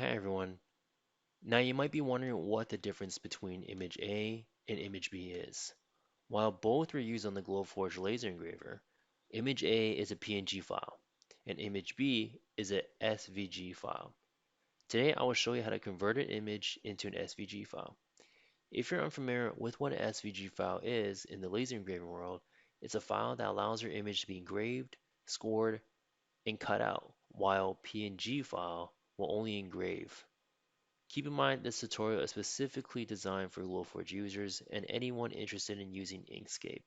Hi everyone. Now you might be wondering what the difference between image A and image B is. While both were used on the Glowforge laser engraver, image A is a PNG file and image B is a SVG file. Today I will show you how to convert an image into an SVG file. If you're unfamiliar with what an SVG file is in the laser engraving world, it's a file that allows your image to be engraved, scored, and cut out, while PNG file will only engrave. Keep in mind this tutorial is specifically designed for Glowforge users and anyone interested in using Inkscape.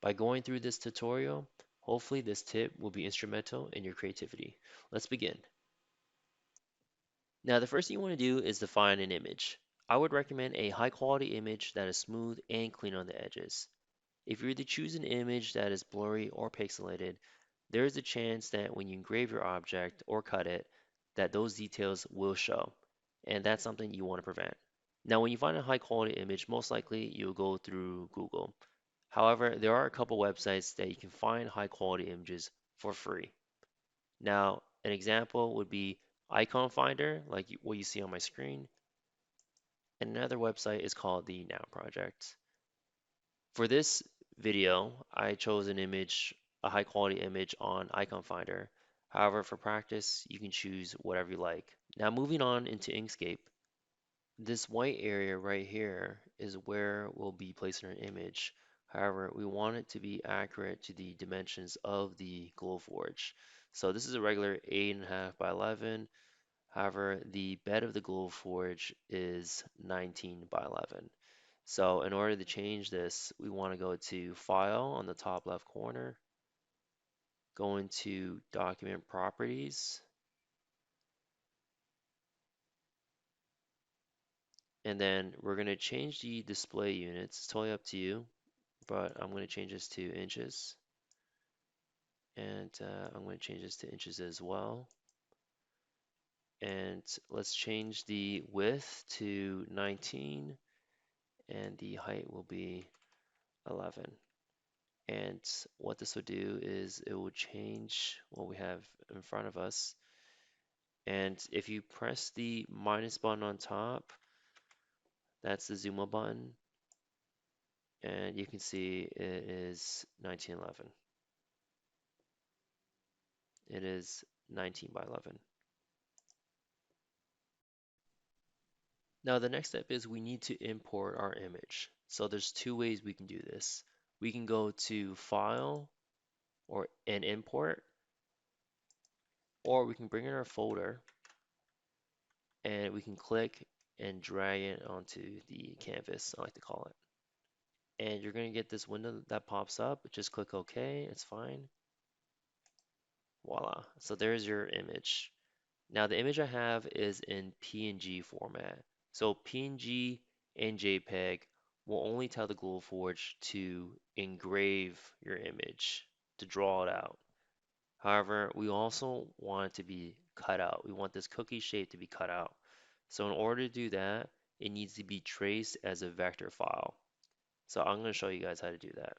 By going through this tutorial, hopefully this tip will be instrumental in your creativity. Let's begin. Now the first thing you want to do is define an image. I would recommend a high quality image that is smooth and clean on the edges. If you were to choose an image that is blurry or pixelated, there is a chance that when you engrave your object or cut it, that those details will show, and that's something you want to prevent. Now, when you find a high quality image, most likely you'll go through Google. However, there are a couple websites that you can find high quality images for free. Now, an example would be Icon Finder, like what you see on my screen, and another website is called the Now Project. For this video, I chose an image, a high quality image on Icon Finder. However, for practice, you can choose whatever you like. Now moving on into Inkscape, this white area right here is where we'll be placing our image. However, we want it to be accurate to the dimensions of the Glowforge. So this is a regular 8.5 by 11. However, the bed of the Glowforge is 19 by 11. So in order to change this, we want to go to File on the top left corner, go into Document Properties, and then we're going to change the display units. It's totally up to you, but I'm going to change this to inches, and I'm going to change this to inches as well. And let's change the width to 19, and the height will be 11. And what this will do is it will change what we have in front of us. And if you press the minus button on top, that's the zoom up button. And you can see it is 1911. It is 19 by 11. Now the next step is we need to import our image. So there's two ways we can do this. We can go to File or and Import, or we can bring in our folder and we can click and drag it onto the canvas, I like to call it. And you're going to get this window that pops up. Just click OK, it's fine. Voila. So there's your image. Now the image I have is in PNG format. So PNG and JPEG will only tell the Glowforge to engrave your image, to draw it out. However, we also want it to be cut out. We want this cookie shape to be cut out. So in order to do that, it needs to be traced as a vector file. So I'm going to show you guys how to do that.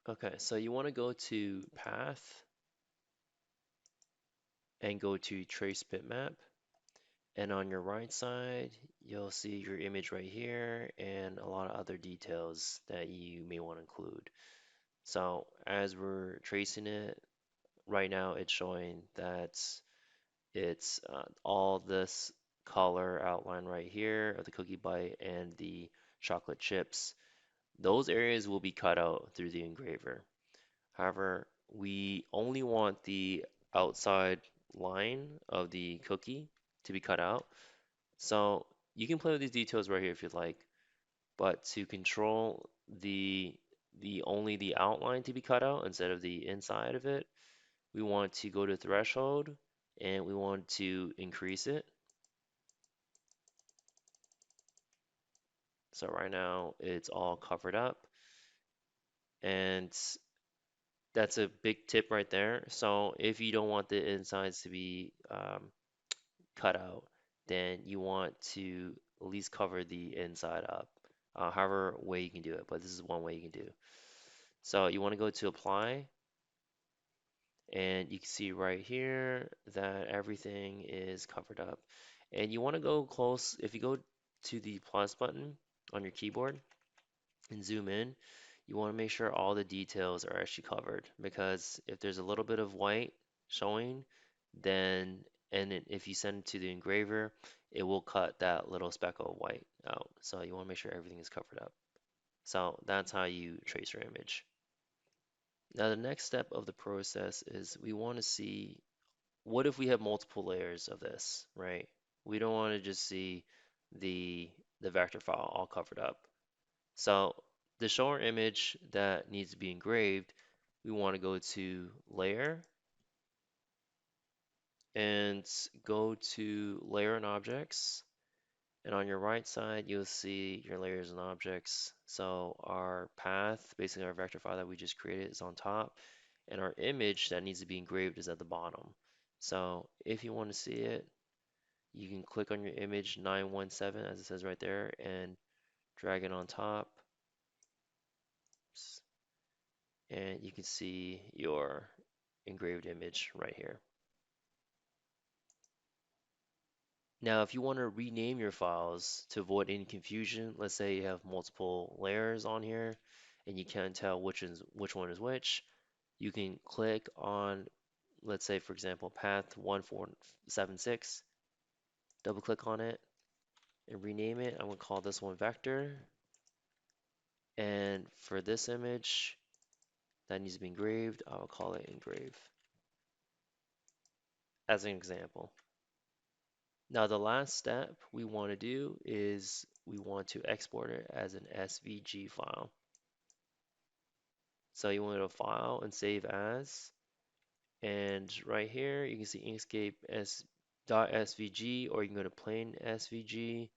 Okay, so you want to go to Path and go to Trace Bitmap. And on your right side, you'll see your image right here and a lot of other details that you may want to include. So as we're tracing it, right now it's showing that it's all this color outline right here of the cookie bite and the chocolate chips. Those areas will be cut out through the engraver. However, we only want the outside line of the cookie to be cut out. So you can play with these details right here if you'd like, but to control the only the outline to be cut out instead of the inside of it, we want to go to threshold and we want to increase it. So right now it's all covered up, and that's a big tip right there. So if you don't want the insides to be cut out, then you want to at least cover the inside up. However way you can do it, but this is one way you can do. So you want to go to apply, and you can see right here that everything is covered up. And you want to go close, if you go to the plus button on your keyboard and zoom in, you want to make sure all the details are actually covered because if there's a little bit of white showing, then if you send it to the engraver, it will cut that little speck of white out. So you want to make sure everything is covered up. So that's how you trace your image. Now the next step of the process is we want to see what if we have multiple layers of this, right? We don't want to just see the the vector file all covered up. So to show our image that needs to be engraved, we want to go to Layer and go to Layer and Objects. And on your right side, you'll see your layers and objects. So our path, basically our vector file that we just created, is on top, and our image that needs to be engraved is at the bottom. So if you want to see it, you can click on your image 917 as it says right there and drag it on top. And you can see your engraved image right here. Now, if you want to rename your files to avoid any confusion, let's say you have multiple layers on here and you can't tell which one is which, you can click on, let's say for example, path 1476, double click on it and rename it. I'm going to call this one vector. And for this image that needs to be engraved, I'll call it engrave as an example. Now the last step we want to do is we want to export it as an SVG file. So you want to file and save as, and right here you can see Inkscape .svg, or you can go to plain SVG.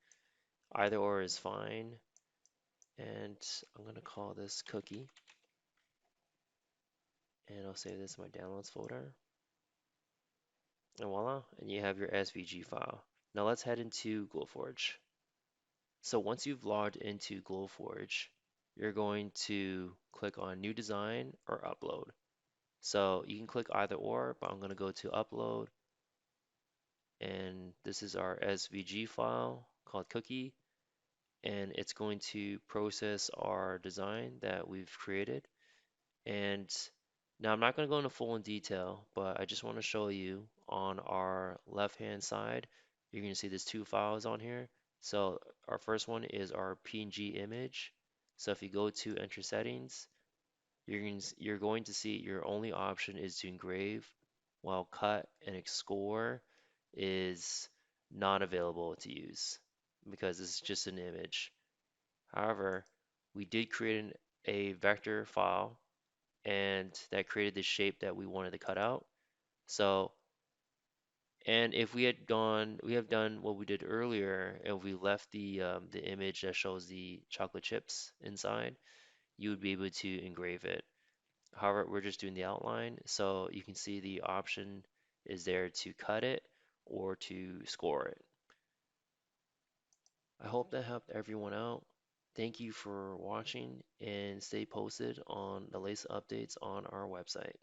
Either or is fine. And I'm going to call this cookie, and I'll save this in my downloads folder. And voila, and you have your SVG file. Now let's head into Glowforge. So once you've logged into Glowforge, you're going to click on New Design or Upload. So you can click either or, but I'm going to go to Upload, and this is our SVG file called Cookie, and it's going to process our design that we've created. And now I'm not going to go into full in detail, but I just want to show you on our left-hand side, you're going to see there's two files on here. So our first one is our PNG image. So if you go to Enter Settings, you're going to see your only option is to engrave, while cut and score is not available to use because it's just an image. However, we did create a vector file and that created the shape that we wanted to cut out. So, and if we had gone, we have done what we did earlier, and we left the image that shows the chocolate chips inside, you would be able to engrave it. However, we're just doing the outline, so you can see the option is there to cut it or to score it. I hope that helped everyone out. Thank you for watching and stay posted on the latest updates on our website.